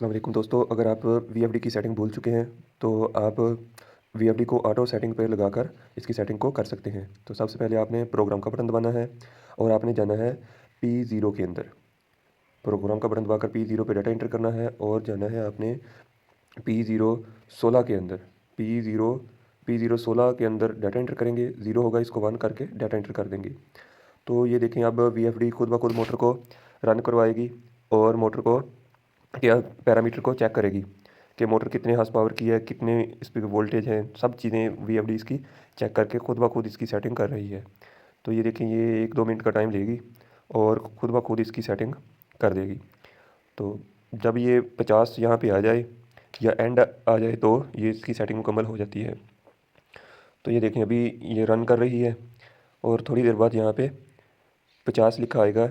अस्सलाम वालेकुम दोस्तों, अगर आप वीएफडी की सेटिंग भूल चुके हैं तो आप वीएफडी को ऑटो सेटिंग पे लगाकर इसकी सेटिंग को कर सकते हैं। तो सबसे पहले आपने प्रोग्राम का बटन दबाना है और आपने जाना है P0 के अंदर। प्रोग्राम का बटन दबाकर P0 पे डाटा एंटर करना है और जाना है आपने P0 16 के अंदर। P0 P0 16 के अंदर डाटा एंटर करेंगे, 0 होगा इसको 1 करके डाटा एंटर कर देंगे। तो ये देखें अब वीएफडी खुद ब खुद मोटर को रन करवाएगी और मोटर को या पैरामीटर को चेक करेगी कि मोटर कितने हॉर्स पावर की है, कितने इस पे वोल्टेज है, सब चीज़ें वीएफडी इसकी चेक करके खुद ब खुद इसकी सेटिंग कर रही है। तो ये देखें, ये 1-2 मिनट का टाइम लेगी और खुद ब खुद इसकी सेटिंग कर देगी। तो जब ये 50 यहाँ पे आ जाए या एंड आ जाए तो ये इसकी सेटिंग मुकम्मल हो जाती है। तो ये देखें, अभी ये रन कर रही है और थोड़ी देर बाद यहाँ पे 50 लिखा आएगा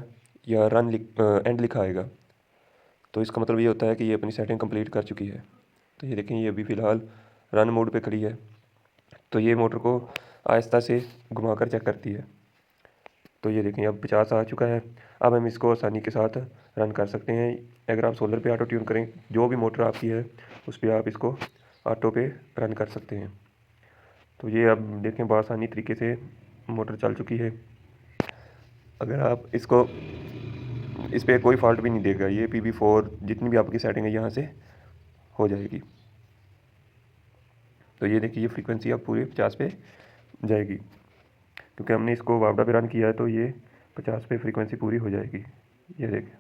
या एंड लिखा आएगा। तो इसका मतलब ये होता है कि ये अपनी सेटिंग कंप्लीट कर चुकी है। तो ये देखें, ये अभी फ़िलहाल रन मोड पे खड़ी है। तो ये मोटर को आहिस्ता से घुमाकर चेक करती है। तो ये देखें, अब 50 आ चुका है। अब हम इसको आसानी के साथ रन कर सकते हैं। अगर आप सोलर पे ऑटो ट्यून करें, जो भी मोटर आपकी है उस पर आप इसको ऑटो पे रन कर सकते हैं। तो ये अब देखें, बआसानी तरीके से मोटर चल चुकी है। अगर आप इसको इस पर कोई फॉल्ट भी नहीं देगा, ये PB4 जितनी भी आपकी सेटिंग है यहाँ से हो जाएगी। तो ये देखिए, ये फ्रीक्वेंसी अब पूरे 50 पे जाएगी क्योंकि हमने इसको वापडा पे रन किया है। तो ये 50 पे फ्रीक्वेंसी पूरी हो जाएगी। ये देखें।